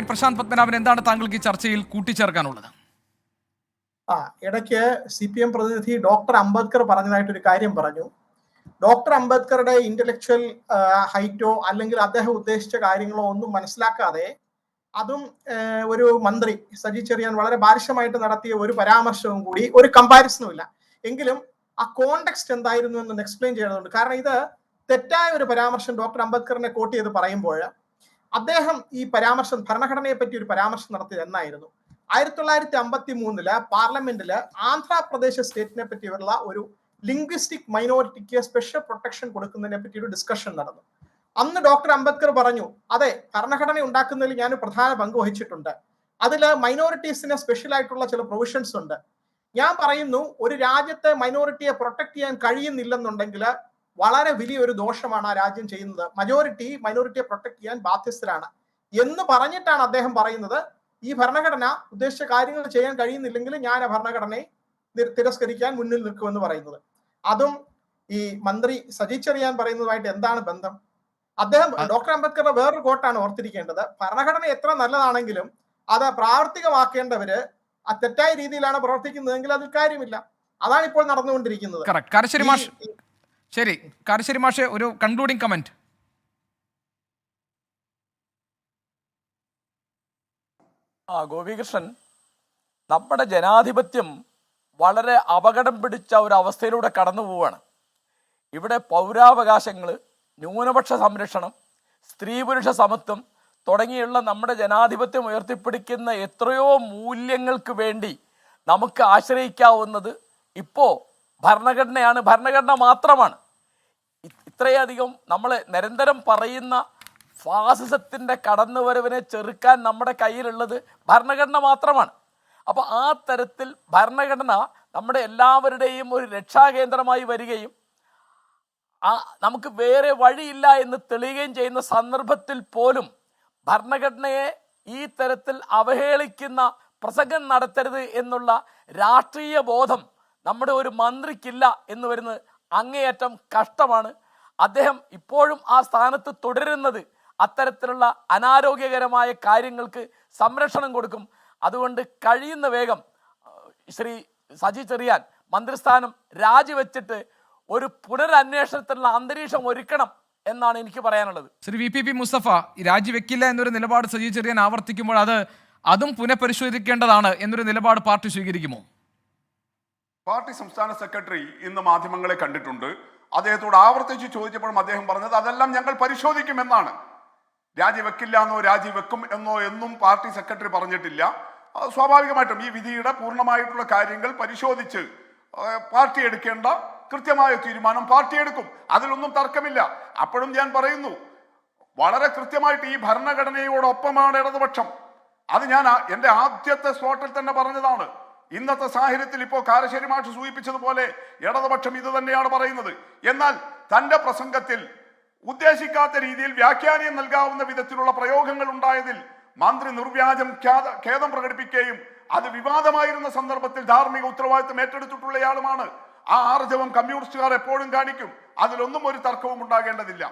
പ്രശാന്ത് പത്മനാഭൻ, എന്താണ് താങ്കൾക്ക് ഈ ചർച്ചയിൽ കൂട്ടിച്ചേർക്കാനുള്ളത്? ഇടയ്ക്ക് CPM പ്രതിനിധി ഡോക്ടർ അംബേദ്കർ പറഞ്ഞതായിട്ടൊരു കാര്യം പറഞ്ഞു. ഡോക്ടർ അംബേദ്കറുടെ ഇന്റലക്ച്വൽ ഹൈറ്റോ അല്ലെങ്കിൽ അദ്ദേഹം ഉദ്ദേശിച്ച കാര്യങ്ങളോ ഒന്നും മനസ്സിലാക്കാതെ അതും ഒരു മന്ത്രി സജി ചെറിയാൻ വളരെ ബാലിശമായിട്ട് നടത്തിയ ഒരു പരാമർശവും കൂടി, ഒരു കമ്പാരിസണും ഇല്ല. എങ്കിലും ആ കോണ്ടെക്സ്റ്റ് എന്തായിരുന്നു എന്ന് എക്സ്പ്ലെയിൻ ചെയ്യേണ്ടതുണ്ട്. കാരണം ഇത് തെറ്റായ ഒരു പരാമർശം ഡോക്ടർ അംബേദ്കറിനെ കോട്ട് ചെയ്ത് പറയുമ്പോൾ അദ്ദേഹം ഈ പരാമർശം ഭരണഘടനയെ പറ്റി ഒരു പരാമർശം നടത്തിയത് എന്നായിരുന്നു 1953 പാർലമെന്റില് ആന്ധ്രാപ്രദേശ് സ്റ്റേറ്റിനെ പറ്റിയുള്ള ഒരു ലിംഗ്വിസ്റ്റിക് മൈനോറിറ്റിക്ക് സ്പെഷ്യൽ പ്രൊട്ടക്ഷൻ കൊടുക്കുന്നതിനെ പറ്റി ഒരു ഡിസ്കഷൻ നടന്നു. അന്ന് ഡോക്ടർ അംബേദ്കർ പറഞ്ഞു, അതെ, ഭരണഘടന ഉണ്ടാക്കുന്നതിൽ ഞാൻ പ്രധാന പങ്ക് വഹിച്ചിട്ടുണ്ട്, അതിൽ മൈനോറിറ്റീസിന് സ്പെഷ്യൽ ആയിട്ടുള്ള ചില പ്രൊവിഷൻസ് ഉണ്ട്. ഞാൻ പറയുന്നു, ഒരു രാജ്യത്തെ മൈനോറിറ്റിയെ പ്രൊട്ടക്ട് ചെയ്യാൻ കഴിയുന്നില്ലെന്നുണ്ടെങ്കിൽ വളരെ വലിയൊരു ദോഷമാണ് ആ രാജ്യം ചെയ്യുന്നത്. മൈനോറിറ്റിയെ പ്രൊട്ടക്ട് ചെയ്യാൻ ബാധ്യസ്ഥരാണ് എന്ന് പറഞ്ഞിട്ടാണ് അദ്ദേഹം പറയുന്നത്, ഈ ഭരണഘടന ഉദ്ദേശിച്ച കാര്യങ്ങൾ ചെയ്യാൻ കഴിയുന്നില്ലെങ്കിൽ ഞാൻ ആ ഭരണഘടനയെ തിരസ്കരിക്കാൻ മുന്നിൽ നിൽക്കുമെന്ന് പറയുന്നത്. അതും ഈ മന്ത്രി സജി ചെറിയാൻ പറയുന്നതുമായിട്ട് എന്താണ് ബന്ധം? അദ്ദേഹം ഡോക്ടർ അംബേദ്കറുടെ വേറൊരു കോട്ടാണ് ഓർത്തിരിക്കേണ്ടത്. ഭരണഘടന എത്ര നല്ലതാണെങ്കിലും അത് പ്രാവർത്തികമാക്കേണ്ടവര് തെറ്റായ രീതിയിലാണ് പ്രവർത്തിക്കുന്നതെങ്കിൽ അതിൽ കാര്യമില്ല. അതാണ് ഇപ്പോൾ നടന്നുകൊണ്ടിരിക്കുന്നത്. ശരി, കാരശ്ശേരി മാഷെ, ഒരു കൺക്ലൂഡിംഗ് കമന്റ്. ഗോപികൃഷ്ണൻ, നമ്മുടെ ജനാധിപത്യം വളരെ അപകടം പിടിച്ച ഒരു അവസ്ഥയിലൂടെ കടന്നു പോവുകയാണ്. ഇവിടെ പൗരാവകാശങ്ങൾ, ന്യൂനപക്ഷ സംരക്ഷണം, സ്ത്രീ പുരുഷ സമത്വം തുടങ്ങിയുള്ള നമ്മുടെ ജനാധിപത്യം ഉയർത്തിപ്പിടിക്കുന്ന എത്രയോ മൂല്യങ്ങൾക്ക് വേണ്ടി നമുക്ക് ആശ്രയിക്കാവുന്നത് ഇപ്പോൾ ഭരണഘടനയാണ്, ഭരണഘടന മാത്രമാണ്. ഇത്രയധികം നമ്മൾ നിരന്തരം പറയുന്ന ഫാസിസത്തിൻ്റെ കടന്നുവരവിനെ ചെറുക്കാൻ നമ്മുടെ കയ്യിലുള്ളത് ഭരണഘടന മാത്രമാണ്. അപ്പോൾ ആ തരത്തിൽ ഭരണഘടന നമ്മുടെ എല്ലാവരുടെയും ഒരു രക്ഷാകേന്ദ്രമായി വരികയും നമുക്ക് വേറെ വഴിയില്ല എന്ന് തെളിയുകയും ചെയ്യുന്ന സന്ദർഭത്തിൽ പോലും ഭരണഘടനയെ ഈ തരത്തിൽ അവഹേളിക്കുന്ന പ്രസംഗം നടത്തരുത് എന്നുള്ള രാഷ്ട്രീയ ബോധം നമ്മുടെ ഒരു മന്ത്രിക്കില്ല എന്ന് വരുന്നത് അങ്ങേയറ്റം കഷ്ടമാണ്. അദ്ദേഹം ഇപ്പോഴും ആ സ്ഥാനത്ത് തുടരുന്നത് അത്തരത്തിലുള്ള അനാരോഗ്യകരമായ കാര്യങ്ങൾക്ക് സംരക്ഷണം കൊടുക്കും. അതുകൊണ്ട് കഴിയുന്ന വേഗം ശ്രീ സജി ചെറിയാൻ മന്ത്രിസ്ഥാനം രാജിവെച്ചിട്ട് ഒരു പുനരന്വേഷണത്തിനുള്ള അന്തരീക്ഷം ഒരുക്കണം എന്നാണ് എനിക്ക് പറയാനുള്ളത്. ശ്രീ VPP മുസ്തഫ, രാജിവെക്കില്ല എന്നൊരു നിലപാട് സജി ചെറിയാൻ ആവർത്തിക്കുമ്പോൾ അതും പുനഃപരിശോധിക്കേണ്ടതാണ് എന്നൊരു നിലപാട് പാർട്ടി സ്വീകരിക്കുമോ? പാർട്ടി സംസ്ഥാന സെക്രട്ടറി ഇന്ന് മാധ്യമങ്ങളെ കണ്ടിട്ടുണ്ട്. അദ്ദേഹത്തോട് ആവർത്തിച്ച് ചോദിച്ചപ്പോഴും അദ്ദേഹം പറഞ്ഞത് അതെല്ലാം ഞങ്ങൾ പരിശോധിക്കുമെന്നാണ്. രാജിവെക്കില്ല എന്നോ രാജിവെക്കും എന്നോ എന്നും പാർട്ടി സെക്രട്ടറി പറഞ്ഞിട്ടില്ല. സ്വാഭാവികമായിട്ടും ഈ വിധിയുടെ പൂർണ്ണമായിട്ടുള്ള കാര്യങ്ങൾ പരിശോധിച്ച് പാർട്ടി എടുക്കേണ്ട കൃത്യമായ തീരുമാനം പാർട്ടി എടുക്കും. അതിലൊന്നും തർക്കമില്ല. അപ്പോഴും ഞാൻ പറയുന്നു, വളരെ കൃത്യമായിട്ട് ഈ ഭരണഘടനയോടൊപ്പമാണ് ഇടതുപക്ഷം. അത് ഞാൻ എൻ്റെ ആദ്യത്തെ സ്ലോട്ടിൽ തന്നെ പറഞ്ഞതാണ്. ഇന്നത്തെ സാഹചര്യത്തിൽ ഇപ്പോൾ കാരശ്ശേരി മാഷ് സൂചിപ്പിച്ചതുപോലെ ഇടതുപക്ഷം ഇത് തന്നെയാണ് പറയുന്നത്. എന്നാൽ തൻ്റെ പ്രസംഗത്തിൽ ഉദ്ദേശിക്കാത്ത രീതിയിൽ വ്യാഖ്യാനം നൽകാവുന്ന വിധത്തിലുള്ള പ്രയോഗങ്ങൾ ഉണ്ടായതിൽ മന്ത്രി നിർവ്യാജം ഖേദം പ്രകടിപ്പിക്കുകയും അത് വിവാദമായിരുന്ന സന്ദർഭത്തിൽ ധാർമ്മിക ഉത്തരവാദിത്വം ഏറ്റെടുത്തിട്ടുള്ളയാളുമാണ്. ആ ആർജവം കമ്മ്യൂണിസ്റ്റുകാർ എപ്പോഴും കാണിക്കും. അതിലൊന്നും ഒരു തർക്കവും ഉണ്ടാകേണ്ടതില്ല.